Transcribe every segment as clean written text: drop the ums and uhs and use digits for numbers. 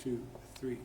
2, 3.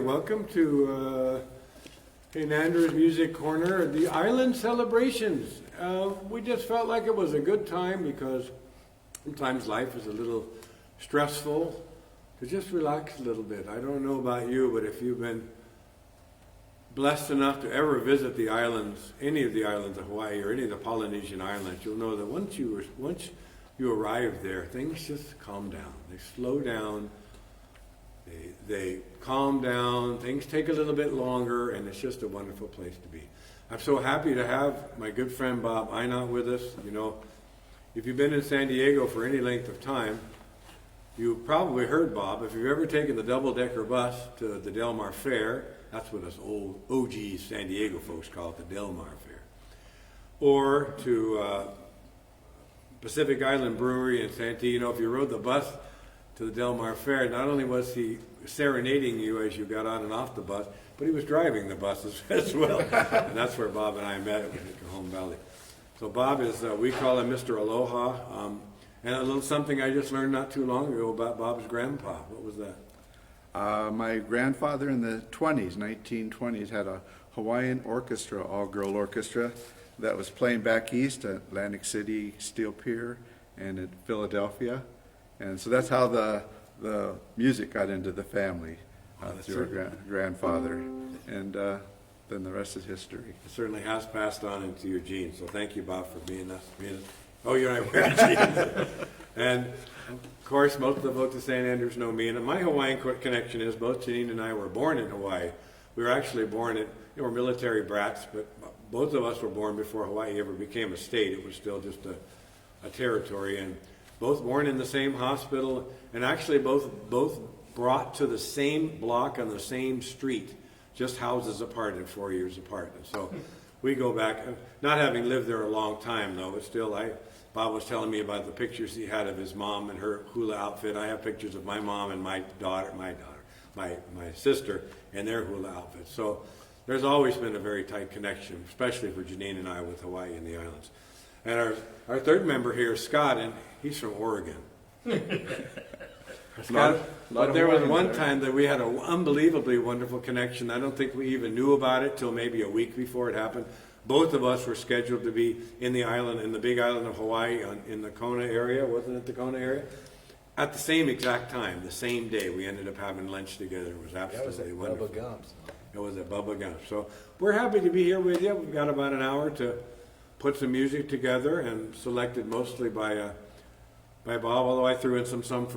Welcome to St. Andrew's Music Corner, the Island Celebrations. We just felt like it was a good time because sometimes life is a little stressful, to just relax a little bit. I don't know about you, but if you've been blessed enough to ever visit the islands, any of the islands of Hawaii or any of the Polynesian islands, you'll know that once you arrive there, things just calm down. They slow down. They calm down, things take a little bit longer, and it's just a wonderful place to be. I'm so happy to have my good friend Bob Einot with us. You know, if you've been in San Diego for any length of time, you've probably heard Bob. If you've ever taken the double-decker bus to the Del Mar Fair, that's what us old OG San Diego folks call it, the Del Mar Fair. Or to Pacific Island Brewery in Santee. You know, if you rode the bus to the Del Mar Fair, not only was he serenading you as you got on and off the bus, but he was driving the buses as well. And that's where Bob and I met at Cajon Valley. So Bob is, we call him Mr. Aloha. And a little something I just learned not too long ago about Bob's grandpa. What was that? My grandfather in the 1920s, had a Hawaiian orchestra, all-girl orchestra, that was playing back east at Atlantic City, Steel Pier, and at Philadelphia. And so that's how the music got into the family through our grandfather, and then the rest is history. It certainly has passed on into your genes. So thank you, Bob, for being us. Oh, you and I wear jeans. And of course, most of the folks at St. Andrews know me. And my Hawaiian connection is both Janine and I were born in Hawaii. We were actually born in, we're military brats, but both of us were born before Hawaii ever became a state. It was still just a territory, and both born in the same hospital, and actually both brought to the same block on the same street, just houses apart and 4 years apart. And so we go back, not having lived there a long time though, but still Bob was telling me about the pictures he had of his mom and her hula outfit. I have pictures of my mom and my sister and their hula outfits. So there's always been a very tight connection, especially for Janine and I with Hawaii and the islands. And our third member here is Scott, and he's from Oregon. Scott, but there was one time that we had an unbelievably wonderful connection. I don't think we even knew about it till maybe a week before it happened. Both of us were scheduled to be in the island, in the big island of Hawaii, in the Kona area, wasn't it the Kona area? At the same exact time, the same day, we ended up having lunch together. It was absolutely wonderful. Bubba Gumps. It was at Bubba Gumps. So we're happy to be here with you. We've got about an hour to put some music together, and selected mostly by Bob, although I threw in some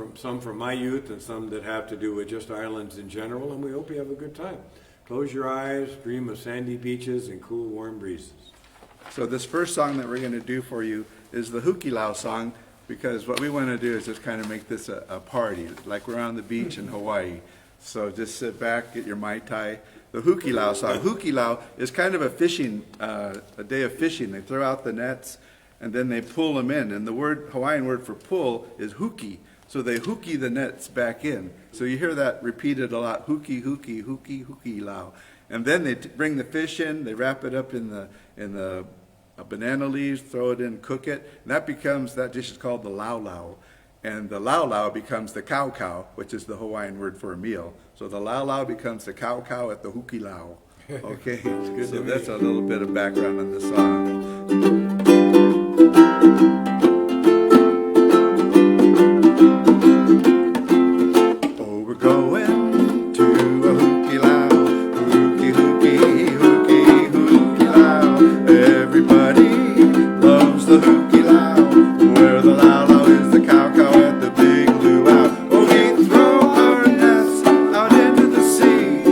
from my youth and some that have to do with just islands in general, and we hope you have a good time. Close your eyes, dream of sandy beaches and cool, warm breezes. So this first song that we're going to do for you is the Hukilau song, because what we want to do is just kind of make this a party, like we're on the beach in Hawaii. So just sit back, get your Mai Tai. The Hukilau song. Hukilau is kind of a fishing, a day of fishing. They throw out the nets, and then they pull them in. And the Hawaiian word for pull is huki. So they huki the nets back in. So you hear that repeated a lot, huki, huki, huki, huki, lao. And then they bring the fish in, they wrap it up in the banana leaves, throw it in, cook it. And that dish is called the lao lao. And the lao lao becomes the cow cow, which is the Hawaiian word for a meal. So the lao lao becomes the cow cow at the huki lao. Okay, so that's a little bit of background on the song. Oh, we're going to a huki lao, huki, huki, huki, huki lao. Everybody loves the huki lao, where the lao lao is the cow cow at the big luau. Oh, we throw our nets out into the sea,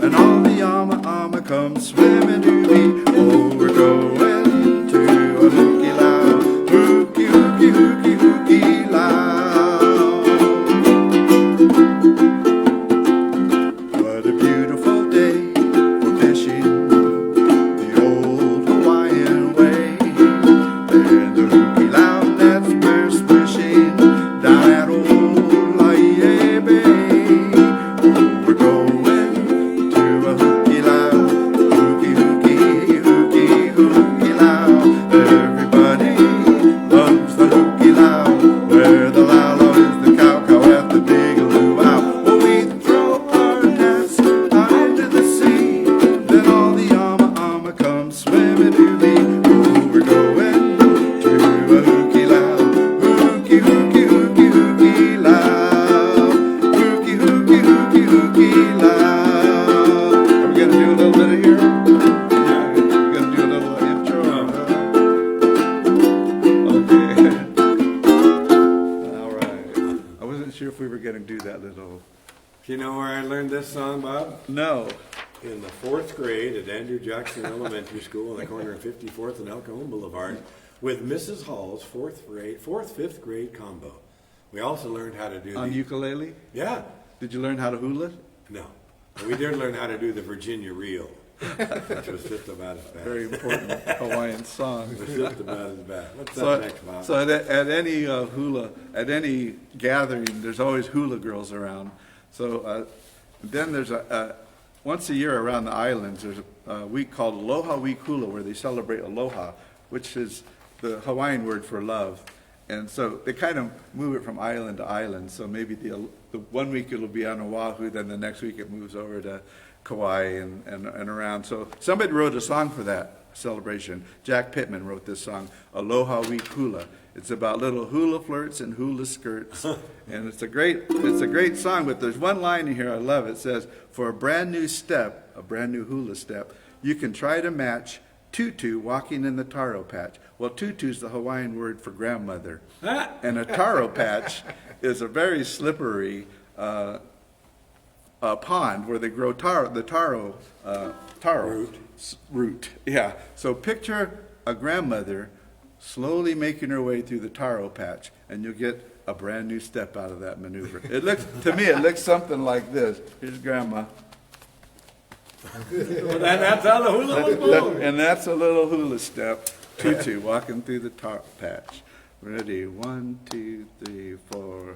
and all the ama come swimming to me. Oh, we're going to a huki lao, huki, huki, huki, huki lao. What a beautiful day for fishing, the old Hawaiian way. And the huki lao nets we're swishing down at old Laie Bay. Oh, we're going to a huki lao, huki, huki, huki, huki lao. Everybody loves the huki lao, where the lao lao is the cow cow at the big luau. Oh, we throw our nets out into the sea, then all the ama come swimming to me. Oh, we're going to a huki lao, huki, huki, huki, huki lao, huki, huki, huki, huki lao. Are we gonna do a little bit of here? Yeah, we're gonna do a little intro. Okay. All right. I wasn't sure if we were gonna do that little. You know where I learned this song, Bob? No. In the 4th grade at Andrew Jackson Elementary School on the corner of 54th and El Cajon Boulevard with Mrs. Hall's 5th grade combo. We also learned how to do On ukulele? Yeah. Did you learn how to hula? No. We did learn how to do the Virginia Reel, which was just about as bad. Very important Hawaiian song. It was just about as bad. What's So, that next, Bob? so at any at any gathering, there's always hula girls around. So then there's once a year around the islands, there's a week called Aloha Week Hula, where they celebrate Aloha, which is the Hawaiian word for love. And so they kind of move it from island to island. So maybe the 1 week it'll be on Oahu, then the next week it moves over to Kauai and around. So somebody wrote a song for that celebration. Jack Pittman wrote this song, Aloha Week Hula. It's about little hula flirts and hula skirts. And it's a great song, but there's one line in here I love. It says, for a brand new step, a brand new hula step, you can try to match tutu walking in the taro patch. Well, tutu's the Hawaiian word for grandmother. And a taro patch is a very slippery pond where they grow taro root. Yeah. So picture a grandmother slowly making her way through the taro patch, and you'll get a brand new step out of that maneuver. It looks something like this. Here's grandma. Well, that's how the hula was born. And that's a little hula step. Tutu walking through the taro patch. Ready? 1, 2, 3, 4.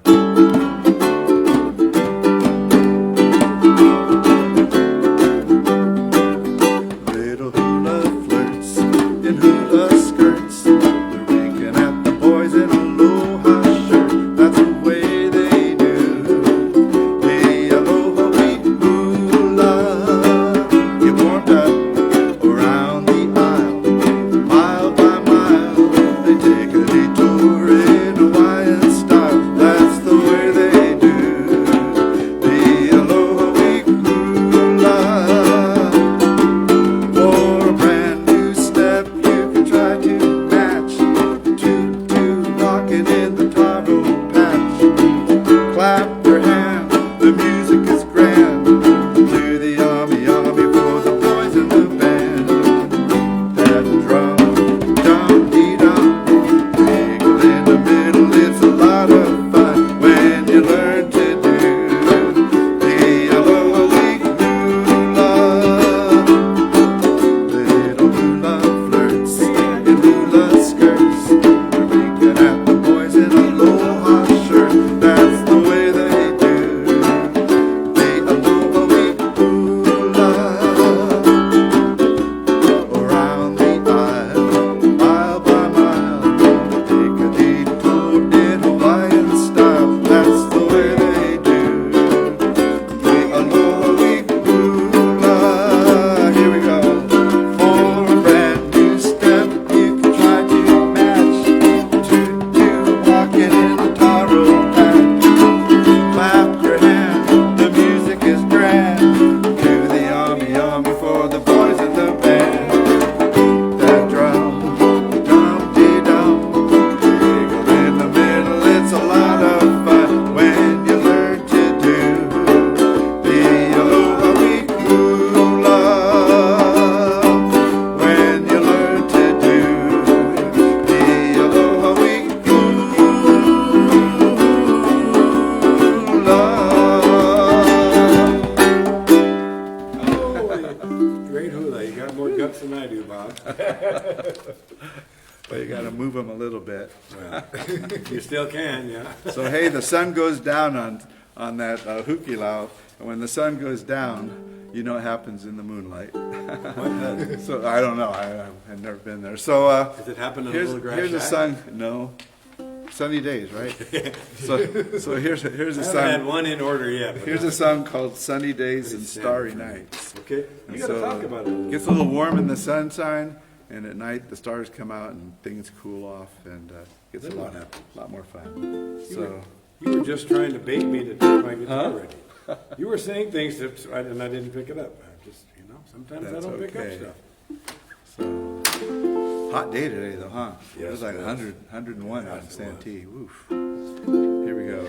Little hula flirts in hula skirts. They're winking at the boys in aloha shirt. That's the way they do. Hey, aloha we hula. Get warmed up around the aisle. Mile by mile, they take a detour in Hawaiian style. That's the way they do. The aloha we hula. But you got to move them a little bit. Well, you still can, yeah. So hey, the sun goes down on that hukilau, and when the sun goes down, you know what happens in the moonlight. So I don't know. I've never been there. So Does it happen in a here's little grass here's the shack? sun. No, sunny days, right? So here's a I haven't song. had one in order yet. but Here's a song called "Sunny Days and Starry Nights." Okay, you And got to so talk about it a little. It gets a little warm in the sunshine, and at night the stars come out and things cool off, and gets a Then what lot, happens? lot more fun. So You were just trying to bait me to take my guitar already. You were saying things that, and I didn't pick it up. I just, sometimes That's I don't pick up okay. stuff. So hot day today, though, huh? Yes, It was like it was. 100, 101 out in Yes, it was. Santee. Woof. Here we go.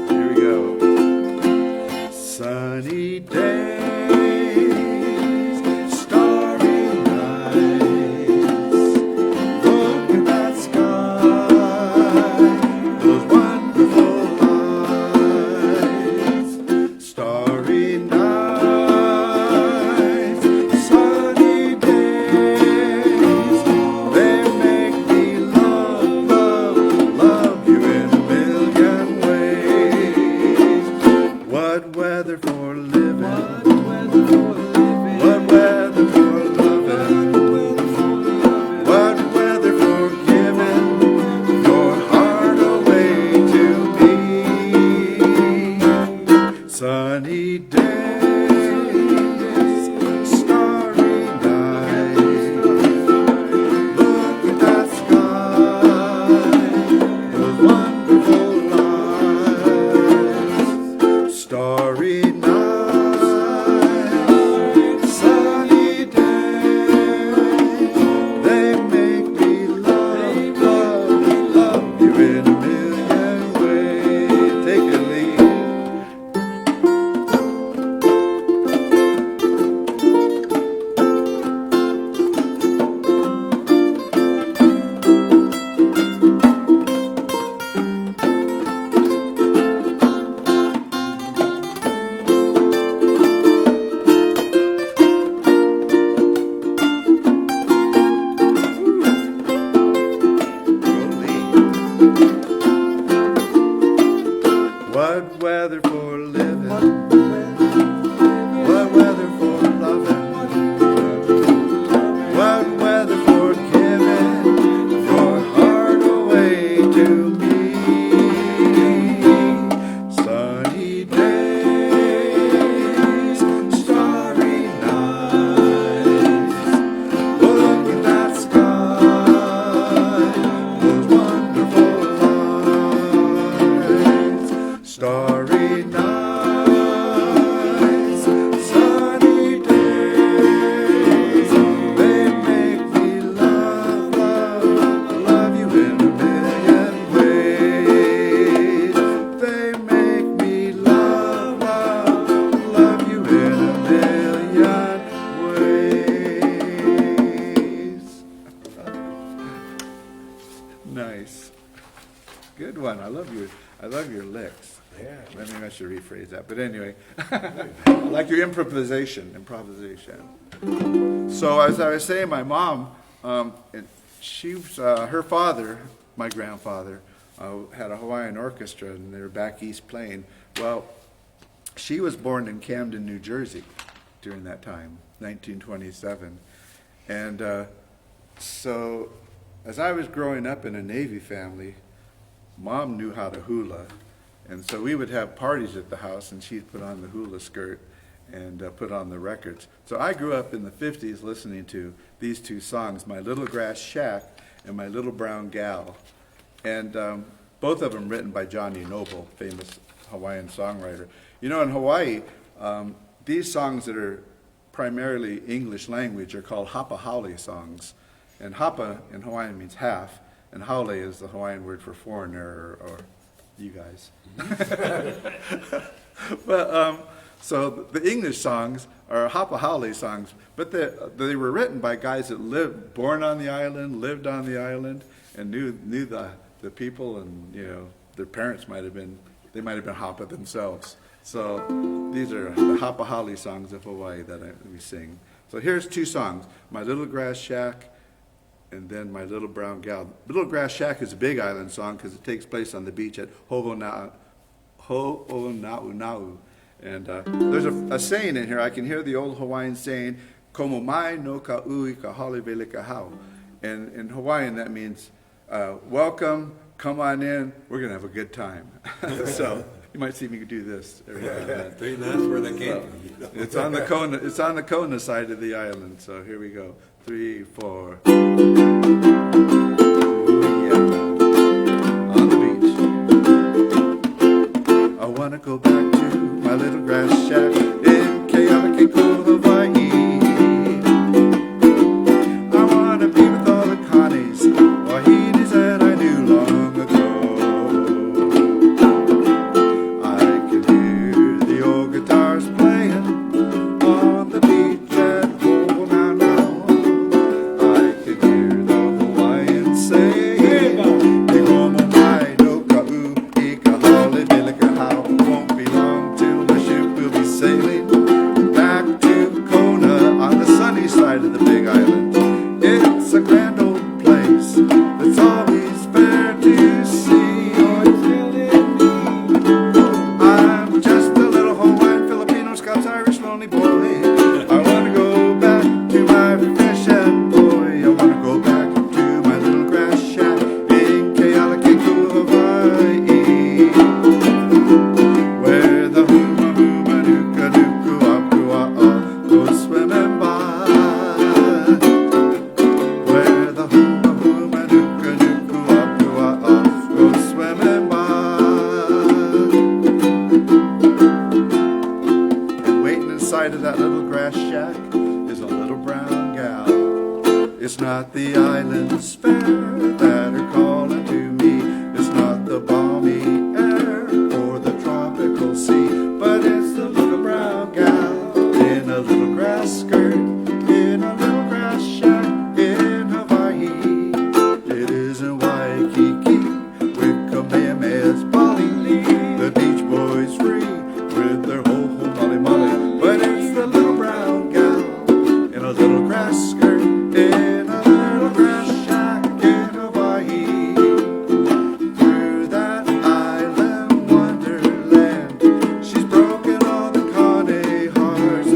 Here we go. Sunny days, starry nights. Look at that sky, those wonderful lights. Starry nights, sunny days. They make me love, love, love you in a million ways. What weather for living. What weather for loving. What weather for giving your heart away to me. Sunny days, starry nights. Look at that sky, those wonderful lights. Starry nights, sunny days. They make me love, love, love you in a million ways. Take a lead. What weather for living? What weather for loving? What weather for giving your heart away to me? Sunny days, starry nights. Look at that sky, those wonderful lights. Starry nights, sunny days. They make me love, love, love you in a million ways. They make me love, love, love you in a million ways. Nice. Good one. I love your licks. Yeah. Maybe I should rephrase that. But anyway, I like your improvisation. So as I was saying, my mom, her father, my grandfather, had a Hawaiian orchestra, and they were back east playing. Well, she was born in Camden, New Jersey, during that time, 1927, and so as I was growing up in a Navy family, Mom knew how to hula, and so we would have parties at the house, and she'd put on the hula skirt and put on the records. So I grew up in the 50s listening to these two songs, My Little Grass Shack and My Little Brown Gal, and both of them written by Johnny Noble, famous Hawaiian songwriter. You know, in Hawaii, these songs that are primarily English language are called hapa haole songs, and hapa in Hawaiian means half, and haole is the Hawaiian word for foreigner or you guys. So the English songs are Hapahali songs, but they were written by guys that born on the island, lived on the island, and knew the people, and their parents might have been Hapa themselves. So these are the Hapahali songs of Hawaii that we sing. So here's two songs: My Little Grass Shack, and then My Little Brown Gal. Little Grass Shack is a Big Island song because it takes place on the beach at Ho'ona'una'u. And there's a saying in here. I can hear the old Hawaiian saying, "Komo mai no ka ui ka hale vele ka hau." And in Hawaiian, that means, welcome, come on in, we're going to have a good time. So you might see me do this every now and then. That's where they came from. It's on the Kona side of the island. So here we go. 3, 4. I want to go back to my little grass shack in Kealakekua, Hawaii. I want to be with all the Connies, Wahinis that I knew long ago. I can hear the old guitars playing on the beach at Ho'ona'una'u. I can hear the Hawaiians saying, "Ikomo mai no ka ui ka hale vele ka hau." Won't be long till the ship will be sailing back to Kona on the sunny side of the Big Island. It's a grand old place that's always fair to see. I'm just a little Hawaiian, Filipino, Scots, Irish, lonely boy. I want to go back to my fish and boy. I want to go back to my little grass shack in Kealakekua, Hawaii, where the huma huma nuka nuku apua all go swimming by. Where the huma huma nuka nuku apua all go swimming by. And waiting inside of that little grass shack is a little brown gal. It's not the island's fair that are calling to me. It's not the balmy air or the tropical sea, but it's the little brown gal in a little grass skirt, in a little grass shack in Hawaii. It isn't Waikiki with Kamehameha's Bali, the Beach Boys free with their ho-ho mali-mali, but it's the little brown gal in a little grass skirt, in a little grass shack in Hawaii. Through that island wonderland, she's broken all the Kane hearts.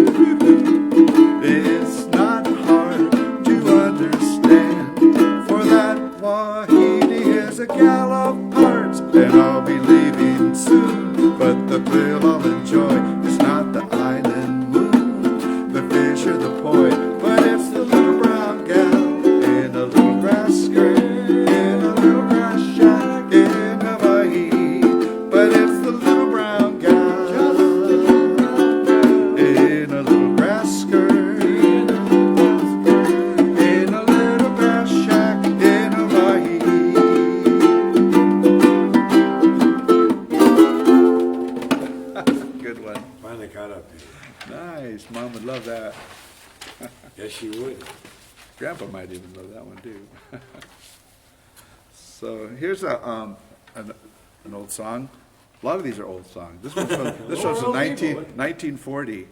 It's not hard to understand, for that Wahine is a gal of parts, and I'll be leaving soon. But the thrill I'll enjoy is not the island moon, the fish or the poi, but it's the little brown gal in a little grass skirt, in a little grass shack in Hawaii. But it's the little brown gal in a little grass skirt, in a little grass shack in Hawaii. Good one. Finally caught up to you. Nice. Mom would love that. Yes, she would. Grandpa might even love that one too. So here's an old song. A lot of these are old songs. This one's from 1940.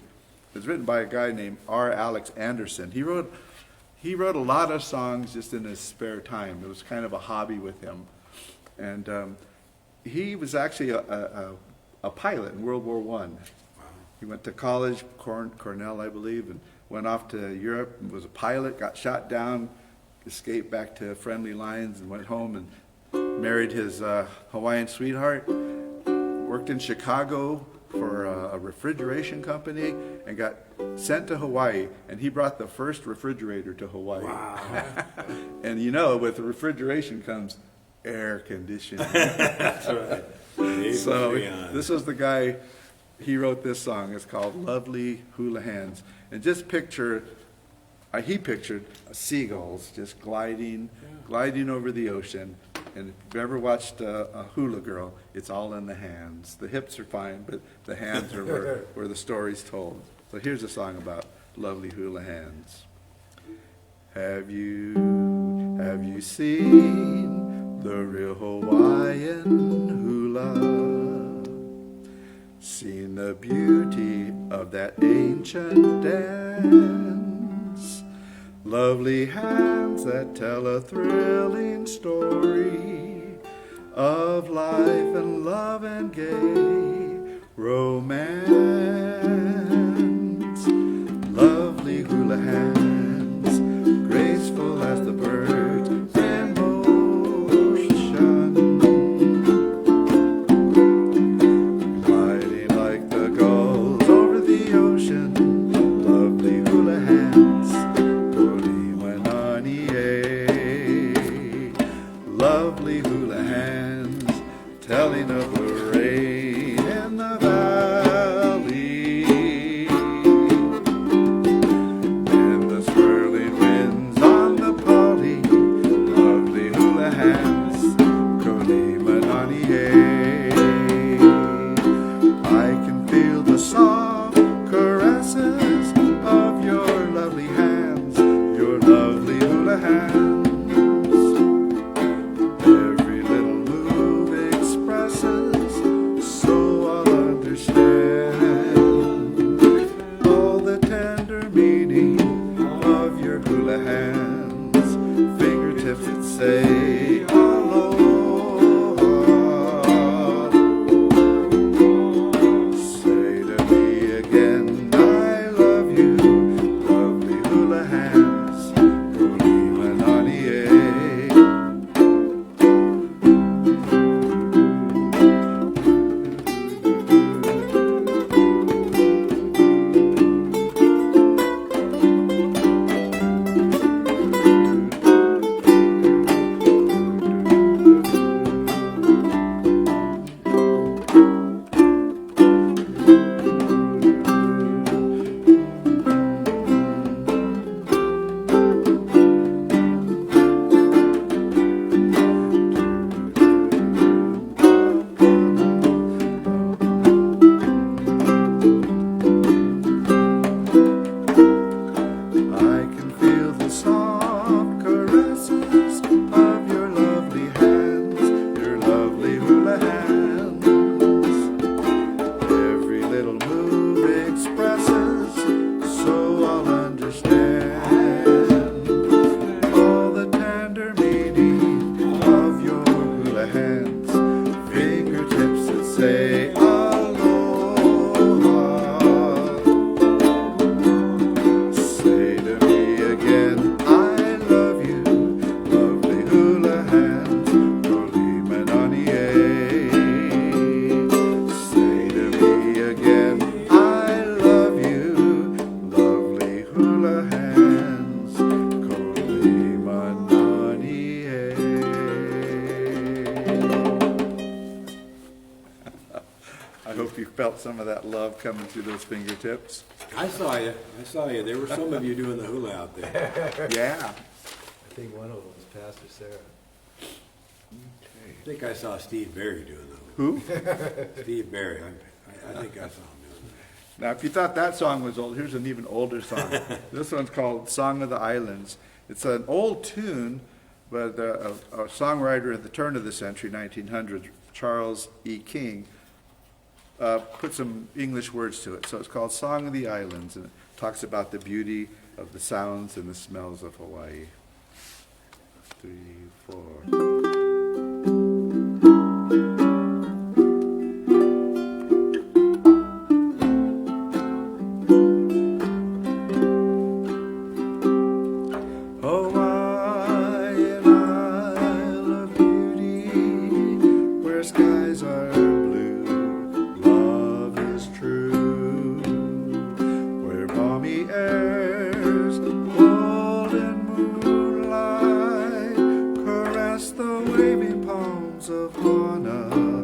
It's written by a guy named R. Alex Anderson. He wrote a lot of songs just in his spare time. It was kind of a hobby with him. And he was actually a pilot in World War I. He went to college, Cornell, I believe, and went off to Europe and was a pilot, got shot down, escaped back to friendly lines and went home and married his Hawaiian sweetheart, worked in Chicago for a refrigeration company and got sent to Hawaii, and he brought the first refrigerator to Hawaii. Wow. And with refrigeration comes air conditioning. That's right. So this was the guy, he wrote this song. It's called Lovely Hula Hands. And just picture, he pictured seagulls just gliding over the ocean. And if you've ever watched a hula girl, it's all in the hands. The hips are fine, but the hands are where the story's told. So here's a song about lovely hula hands. Have you seen the real Hawaiian hula? Seen the beauty of that ancient dance? Lovely hands that tell a thrilling story of life and love and gay romance. Lovely hula hands, graceful as the birds in motion, gliding like the gulls over the ocean. Lovely hula hands, lovely hula hands, telling of the rain in the valley, and the swirling winds on the pali. Lovely hula hands, Kolimananie. I can feel the soft caresses of your lovely hands, your lovely hula hands. Say aloha. Say to me again, I love you. Lovely hula hands, Kolimananie. Say aloha. Say to me again, I love you. Lovely hula hands, Kolimananie. Say to me again, I love you. Lovely hula hands, Kolimananie. I hope you felt some of that love coming through those fingertips. I saw you. There were some of you doing the hula out there. Yeah. I think one of them was Pastor Sarah. I think I saw Steve Barry doing the Who? hula. Steve Barry. I think I saw him doing that. Now, if you thought that song was old, here's an even older song. This one's called Song of the Islands. It's an old tune, but a songwriter at the turn of the century, 1900, Charles E. King, put some English words to it. So it's called Song of the Islands, and it talks about the beauty of the sounds and the smells of Hawaii. 3, 4. Hawaiian Isle of beauty, where skies are blue, love is true, where balmy airs, golden moonlight, caress the waving palms of Honolulu.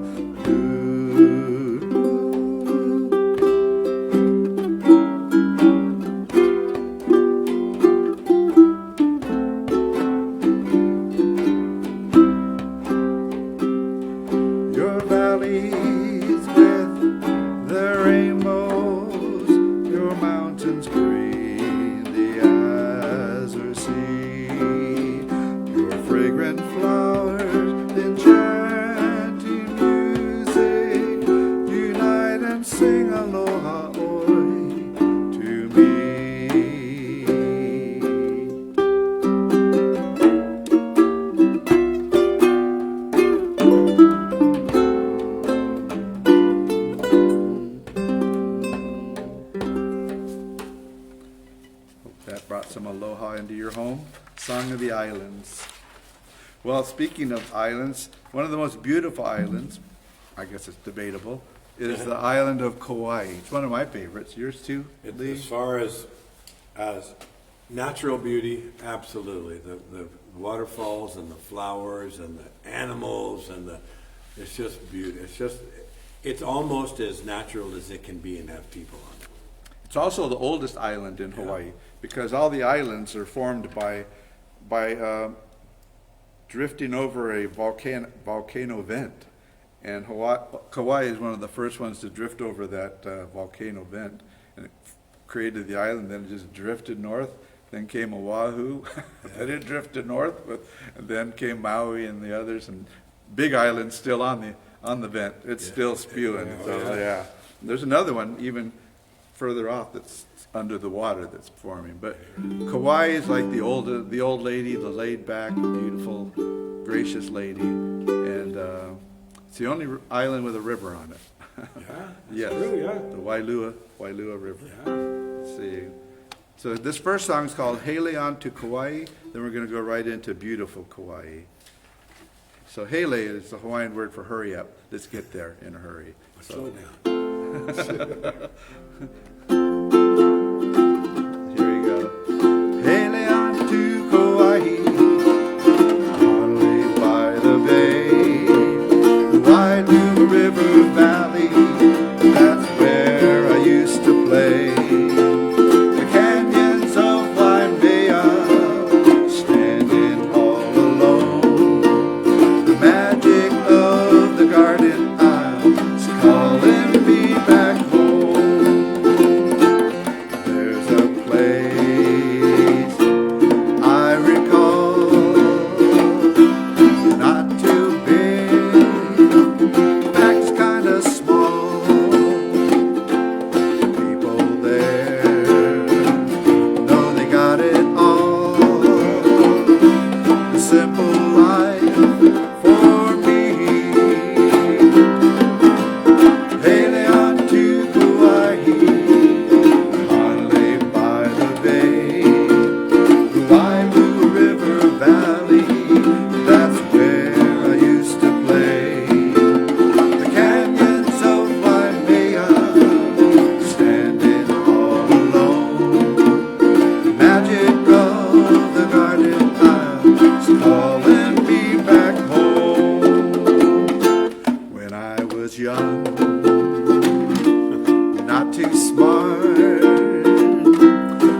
Well, speaking of islands, one of the most beautiful islands, I guess it's debatable, is the island of Kauai. It's one of my favorites. Yours too, Lee? As far as natural beauty, absolutely. The waterfalls and the flowers and the animals and it's just beautiful. It's almost as natural as it can be and have people on it. It's also the oldest island in Hawaii because all the islands are formed by drifting over a volcano vent. And Kauai is one of the first ones to drift over that volcano vent. And it created the island, then it just drifted north. Then came Oahu, then it drifted north, and then came Maui and the others. And Big Island's still on the vent. It's still spewing. So there's another one even further off that's under the water that's forming. But Kauai is like the old lady, the laid back, beautiful, gracious lady, and it's the only island with a river on it. Yes, true, yeah. the Wailua River. Yeah. Let's see. So this first song is called Hele on to Kauai. Then we're going to go right into beautiful Kauai. So Hele is the Hawaiian word for hurry up. Let's get there in a hurry. Slow down. Here we go. Hele on to Kauai, Honolulu by the bay, the Wailua River Valley, that's where I used to play. The canyons of Waimea, standing all alone. The magic of the garden isles calling me back home. There's a place I recall, not too big, facts kinda small. People there know they got it all. The simple life for me. Hele on to Kauai, Honolulu by the bay, the Wailua River Valley, that's where I used to play. The canyons of Waimea, standing all alone. The magic of the garden isles calling me back home. When I was young, not too smart,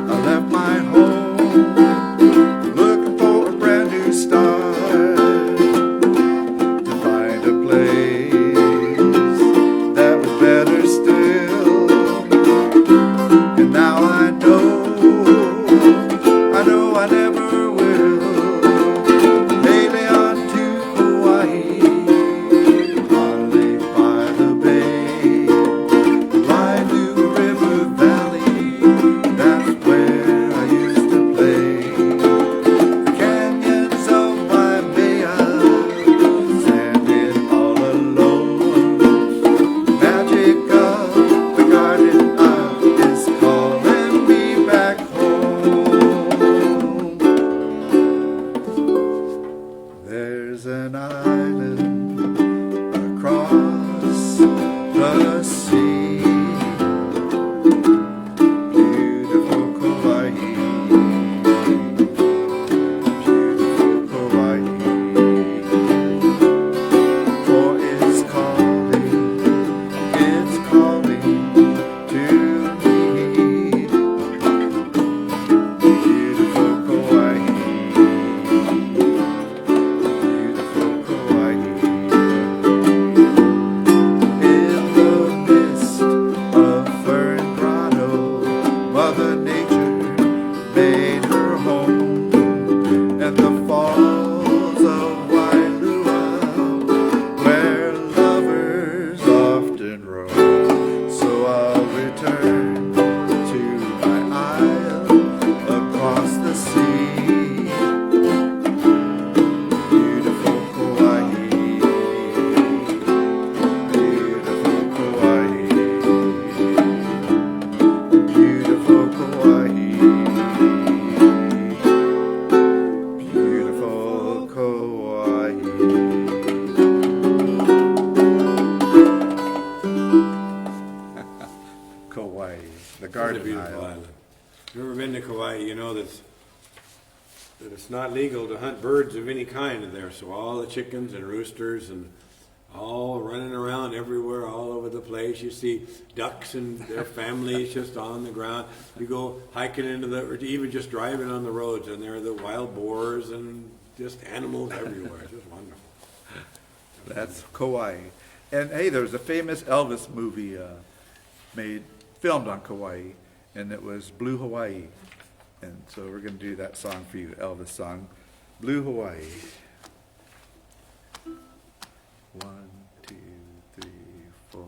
I left my home looking for a brand new start, to find a place that was better still. And now I know I never will. Hele on to Kauai, Honolulu by the bay, the Wailua River Valley, that's where I used to play. The canyons of Waimea, standing all alone. The magic of the garden isle is calling me back home. There's an island across the sea, beautiful Kauai, beautiful Kauai, for it's calling to me. Beautiful Kauai, beautiful Kauai, in the beautiful island. If you've ever been to Kauai, you know that it's not legal to hunt birds of any kind there. So all the chickens and roosters and all running around everywhere, all over the place. You see ducks and their families just on the ground. You go hiking or even just driving on the roads, and there are the wild boars and just animals everywhere. It's just wonderful. That's Kauai. And hey, there was a famous Elvis movie filmed on Kauai, and it was Blue Hawaii. And so we're going to do that song for you, Elvis song, Blue Hawaii. 1, 2, 3, 4.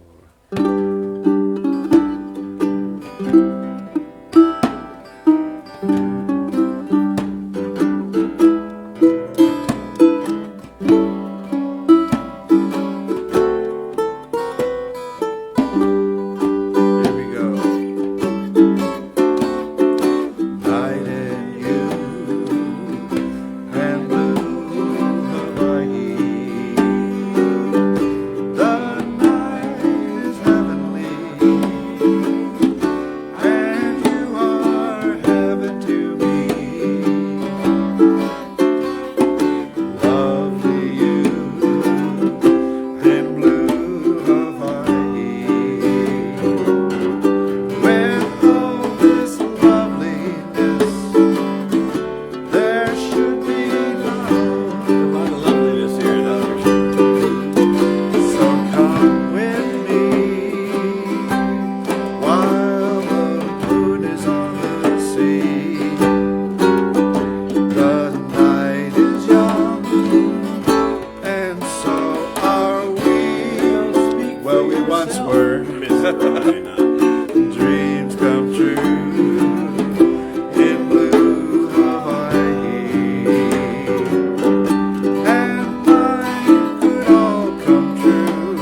Dreams come true in blue Hawaii, and mine could all come true.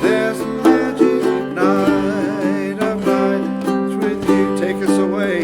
This magic night of nights with you, take us away.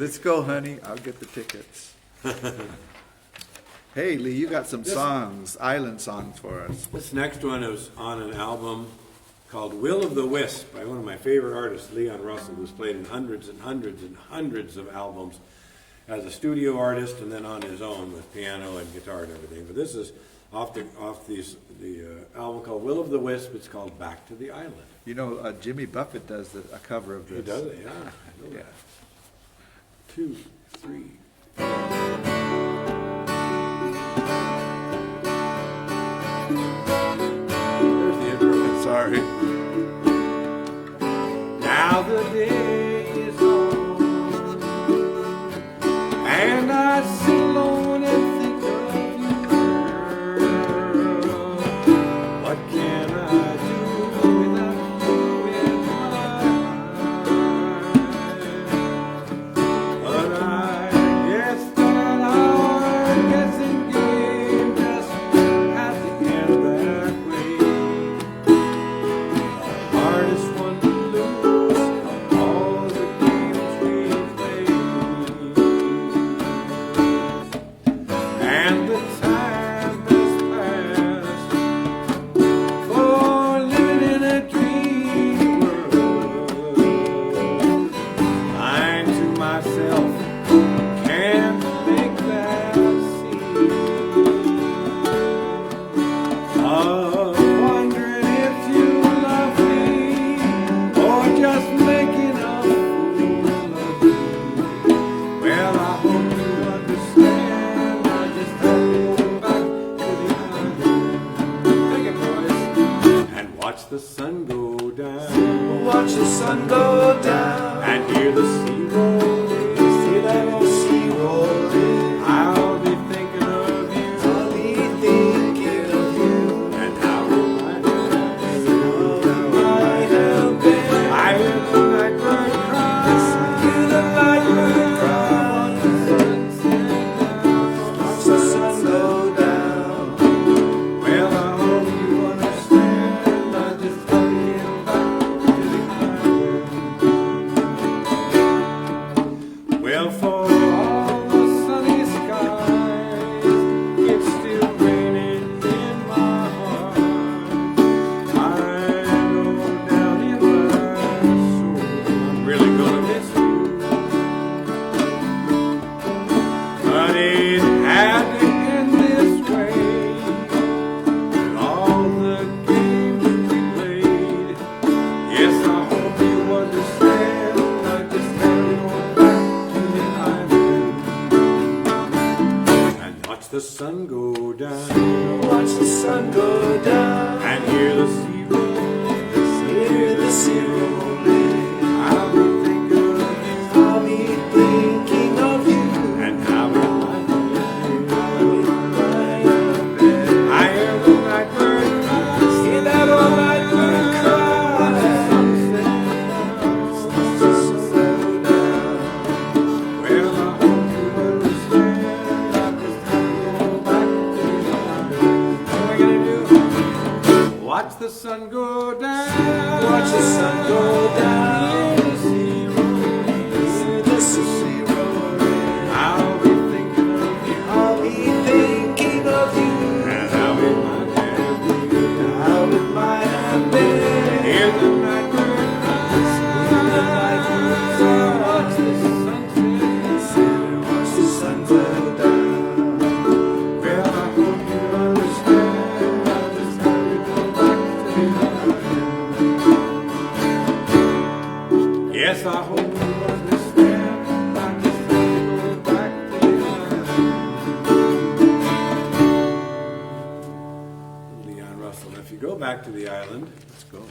Let's go, honey. I'll get the tickets. Hey, Lee, you got some songs, island songs for us. This next one is on an album called Will of the Wisp by one of my favorite artists, Leon Russell, who's played in hundreds and hundreds and hundreds of albums as a studio artist and then on his own with piano and guitar and everything. But this is off the album called Will of the Wisp. It's called Back to the Island. You know, Jimmy Buffett does a cover of this. He does it, yeah. I know that. 2, 3. There's the intro. Sorry. Now the day is on, and I sit alone and think of you, girl. What can I do without you in my life? But I guess that our guessing game just has to end that way. The hardest one watch the sun go down. Watch the sun go down. And hear the sea roll in. See that old sea roll in. I'll be thinking of you. I'll be thinking of you. And how we might have been. Might have been. I hear the night bird cry. Hear the night bird cry. Watch the sun go down. Well, I hope you understand. I just hurrying back to the island. Well, for all the sunny skies, it's still raining in my heart. I know down in my soul I'm really gonna miss you. But it had to end this way. With all the games we played. Yes, I hope you understand. I just had to go back to the island and watch the sun go down. Watch the sun go down. And hear the sea roll. Hear the sea roll in. I'll be thinking of you. I'll be thinking of you. And how it might have Might have been. I hear the night bird cry. Hear that old night bird cry. Watch the sun go down. Well, I hope you understand. I just have to go back to the island. What am I gonna do? Watch the sun go down. Watch the sun go down. Hear the sea roll. Hear the sea roll in. I'll be thinking of you. I'll be thinking of you. And how it might have been. How it might have been. Hear the night bird cry. Hear the night bird cry. Watch the sunset. Watch the sun go down. Well, I hope you understand. I just have to go back to the island. Yes, I hope you understand. I just have to go back to the island. Leon Russell, if you go back to the island, Let's go.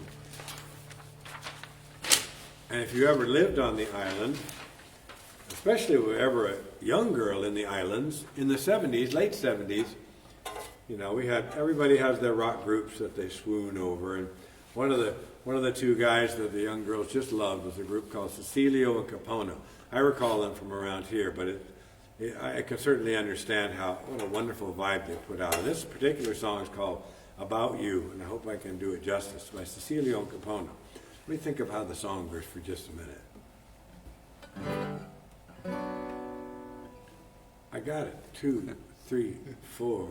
and if you ever lived on the island, especially if you were ever a young girl in the islands, in the 70s, late 70s, you know, everybody has their rock groups that they swoon over, and one of the two guys that the young girls just loved was a group called Cecilio and Capono. I recall them from around here, but I can certainly understand what a wonderful vibe they put out. And this particular song is called About You, and I hope I can do it justice, by Cecilio and Capono. Let me think of how the song goes for just a minute. I got it. 2, 3, 4.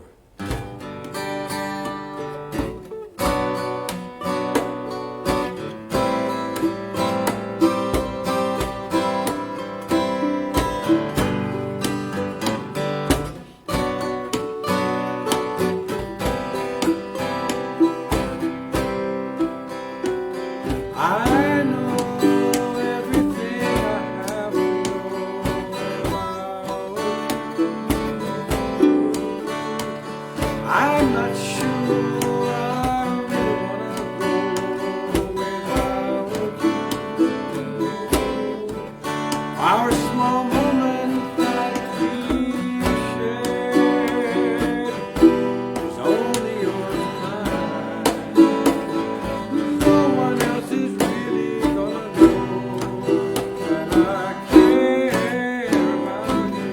I know everything I have to know about you. I'm not sure I really wanna go without you. Our small moment that we shared is only yours and mine. No one else is really gonna know that I care about you.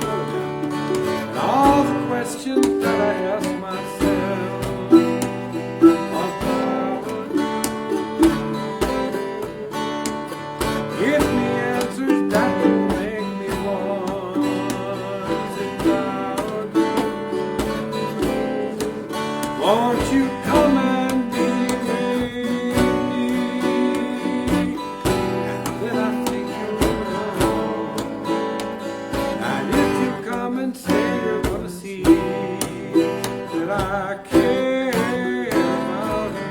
And all the questions that I ask myself about you, give me answers that will make me want to doubt you. Won't you come and be with me? And then I think you'll know. And if you come and stay, you're gonna see that I care about you.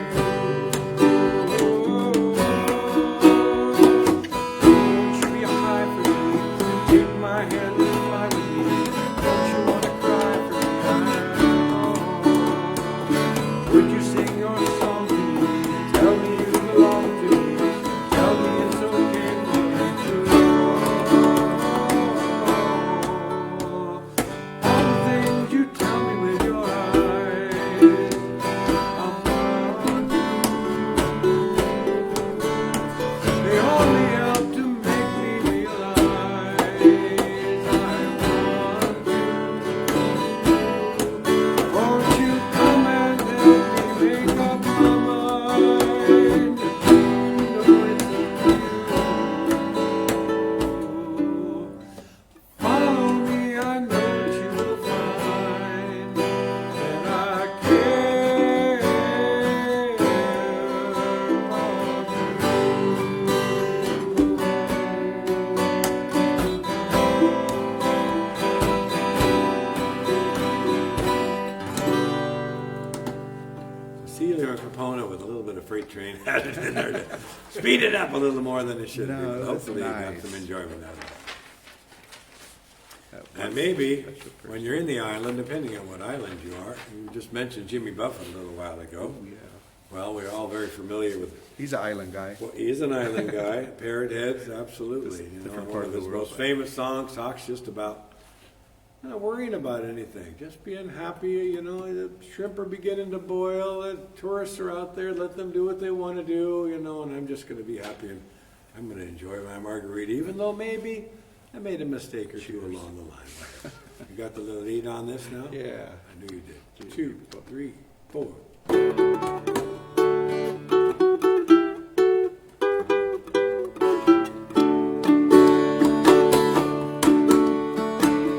had it in there to speed it up a little more than it should No, be. that's Hopefully you got nice. some enjoyment out of it. That And was maybe such a person. when you're in the island, depending on what island you are, you just mentioned Jimmy Buffett a little while ago. Oh, yeah. Well, we're all very familiar with. He's an island guy. Well, he's an island guy. Parrot Heads, absolutely. Just You know, different one part of of the his world. most famous songs talks just about not worrying about anything, just being happy. You know, the shrimp are beginning to boil. The tourists are out there. Let them do what they want to do. You know, and I'm just going to be happy and I'm going to enjoy my margarita, even though maybe I made a mistake or two along the line. You got the little lead on this now? Yeah. I knew you did. 2, 3, 4.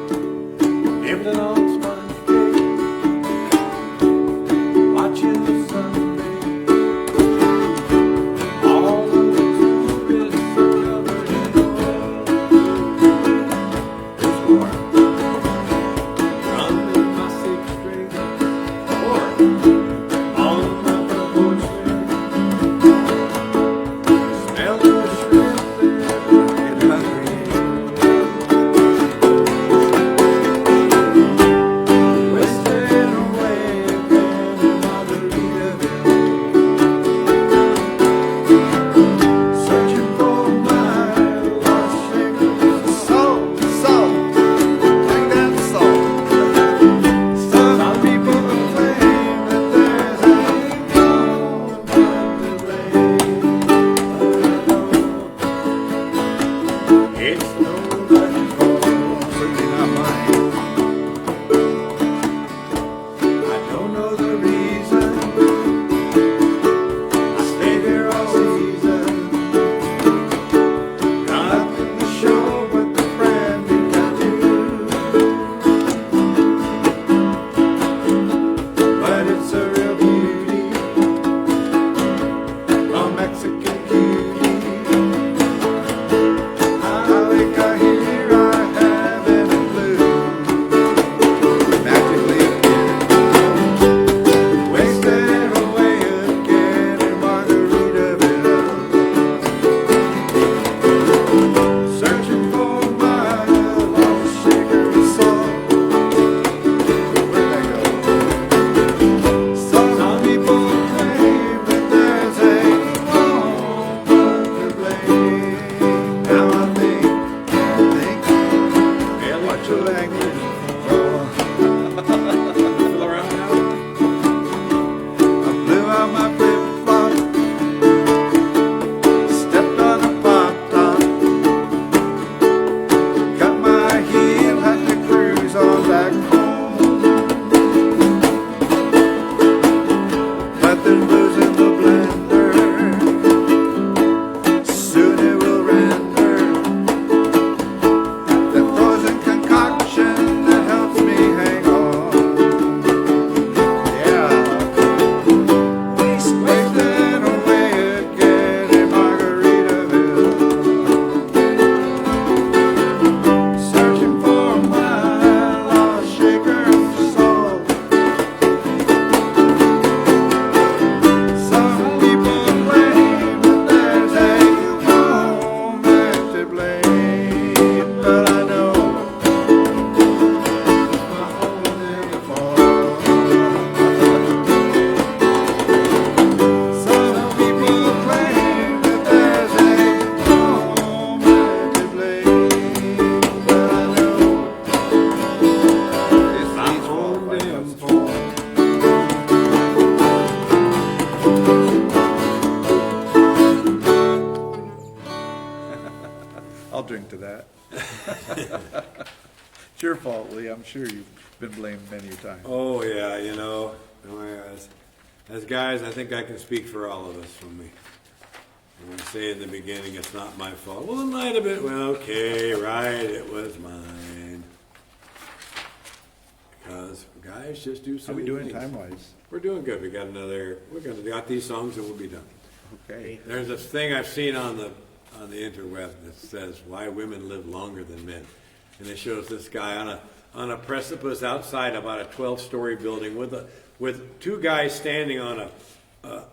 Living on Sponge Bay, watching the sun bathe. All of the tourists are covered in oil. There's more. Rum in my sixth string, or on my porch swing. Smell the shrimp there, get hungry. Wasting away again in Margaritaville, searching for my lost shakers. Salt, salt, take that salt. Some people complain that there's a long delay. It's nobody's fault. Certainly not mine. I don't know the reason. I stayed here all season. Nothing to show but the friend you got to. But it's a real beauty, a Mexican cutie. I think I hear I have in a blue. Magically appeared. Wasted away again in Margaritaville, searching for my lost shaker of salt. Where'd that go? Some people claim that there's a woman to blame. Now I think, Billy Watch your language. Fill around now. I blew out my flip-flop, Stepped on a pop top, cut my heel, had to cruise on back home. but there's booze in the blender. Soon it will render That frozen concoction that helps me hang on. yeah. Wasting away again in Margaritaville, searching for my lost shaker of salt. Some people claim that there's a woman to blame, but I know my whole never falls. Some people claim that there's a woman to blame, but I know It's my each whole fault by damn us. fault. I'll drink to that. It's your fault, Lee. I'm sure you've been blamed many times. Oh, yeah, you know, as guys, I think I can speak for all of us when we say in the beginning, it's not my fault. Well, it might have been, well, okay, right, it was mine. Because guys just do How so we many doing things. time-wise? We're doing good. We got got these songs and we'll be done. Okay. There's this thing I've seen on the interweb that says why women live longer than men, and it shows this guy on a precipice outside about a 12-story building with two guys standing on a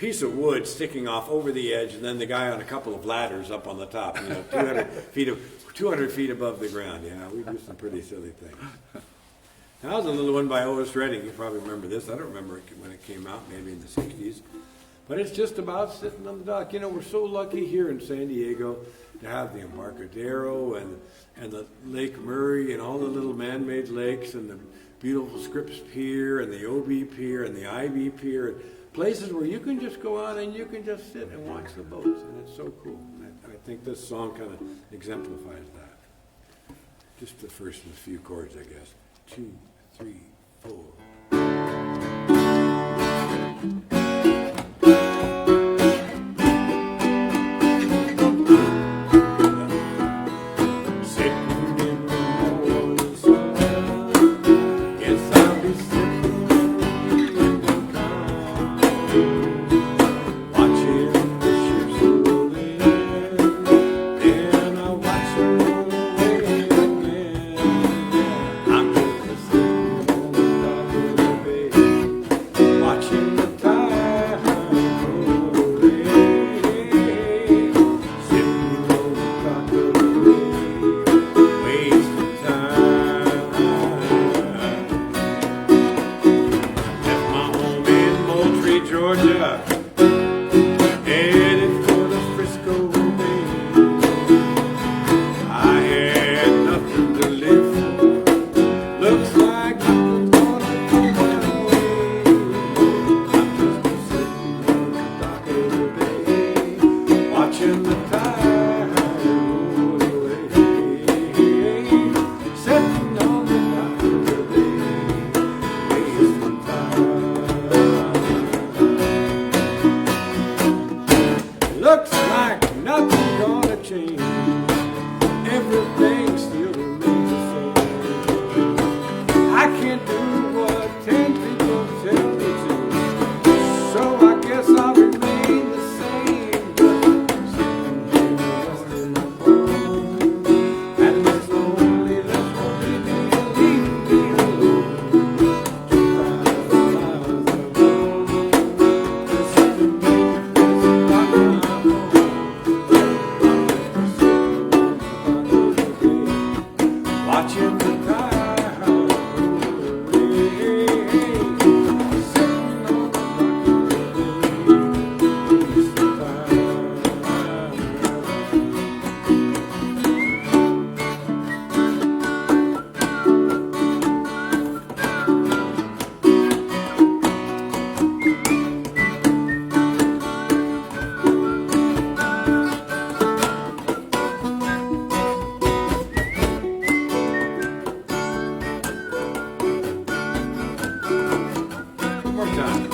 piece of wood sticking off over the edge, and then the guy on a couple of ladders up on the top, 200 feet above the ground. Yeah, we do some pretty silly things. That was a little one by Otis Redding. You probably remember this. I don't remember it when it came out, maybe in the 60s. But it's just about sitting on the dock. We're so lucky here in San Diego to have the Embarcadero and the Lake Murray and all the little man-made lakes and the beautiful Scripps Pier and the OB Pier and the IB Pier, and places where you can just go out and you can just sit and watch the boats, and it's so cool. And I think this song kind of exemplifies that. Just the first few chords, I guess. 2, 3, 4. Looks like nothing's gonna change. Everything still remains the same. I can't do what 10 people tell me to, so I guess I'll remain the same. Just sitting here resting my bones, and this lonely day, leave me alone. 2,000 miles alone, just to make this rock my home. Watching the tide roll away, sitting on the dock of one more time.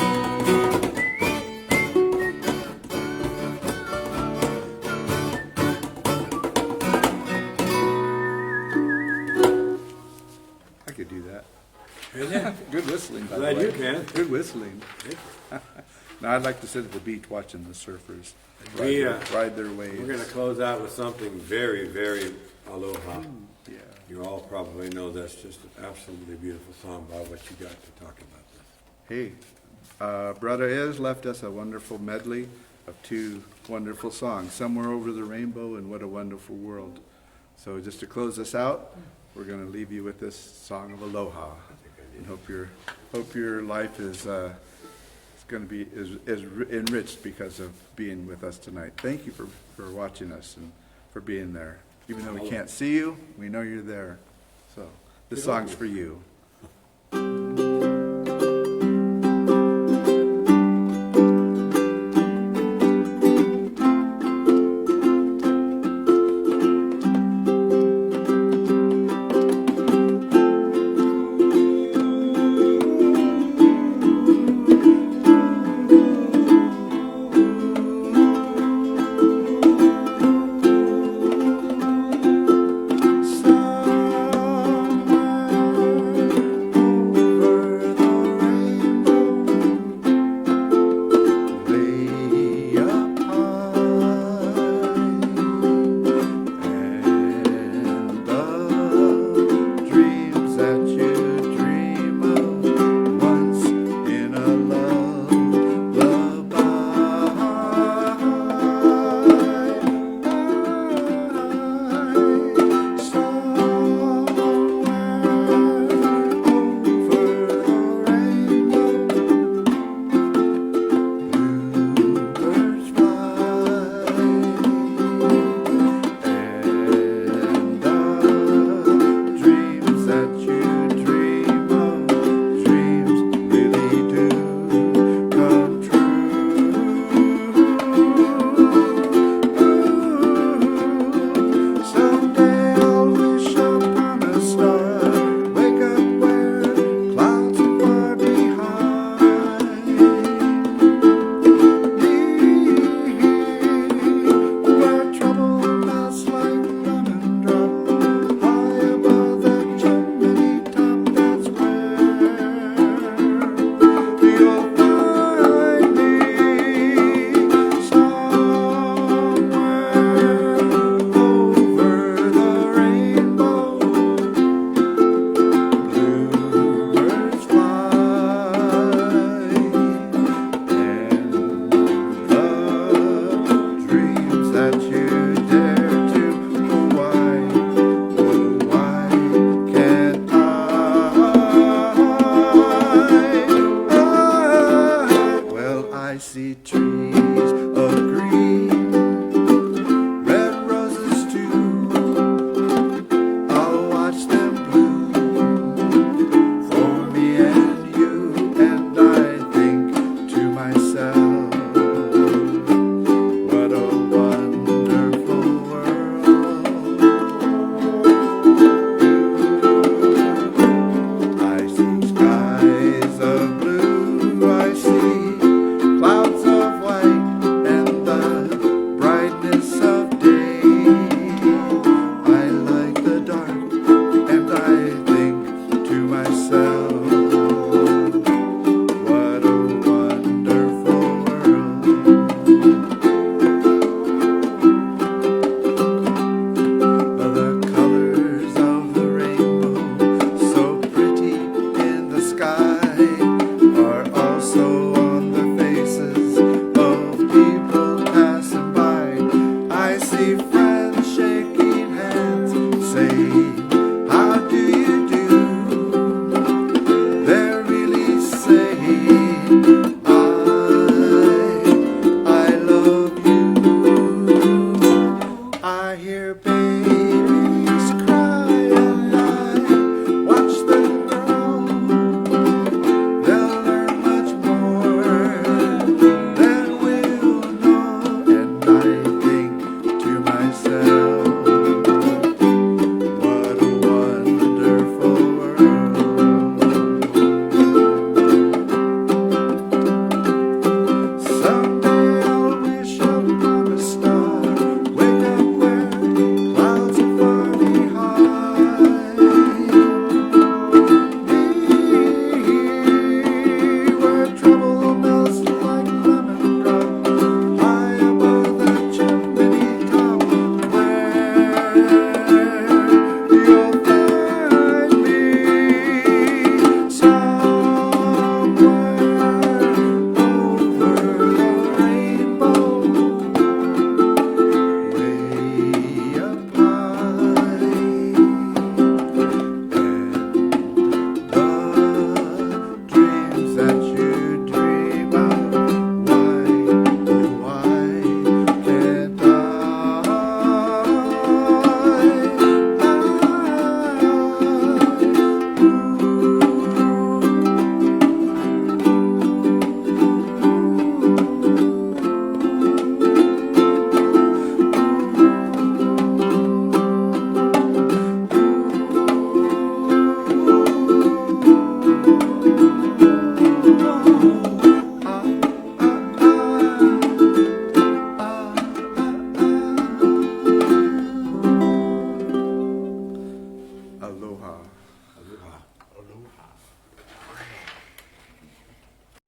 I could do that. Yeah. Good whistling, by Glad the way. you can. Good whistling. Now, I'd like to sit at the beach watching the surfers We, ride their waves. We're going to close out with something very, very aloha. Yeah. You all probably know that's just an absolutely beautiful song. Bob, what you got to talk about this? Hey, Brother Ez left us a wonderful medley of two wonderful songs, Somewhere Over the Rainbow and What a Wonderful World. So just to close us out, we're going to leave you with this song of Aloha. And hope your life is going to be is enriched because of being with us tonight. Thank you for watching us and for being there. Even though we can't see you, we know you're there. So this song's for you.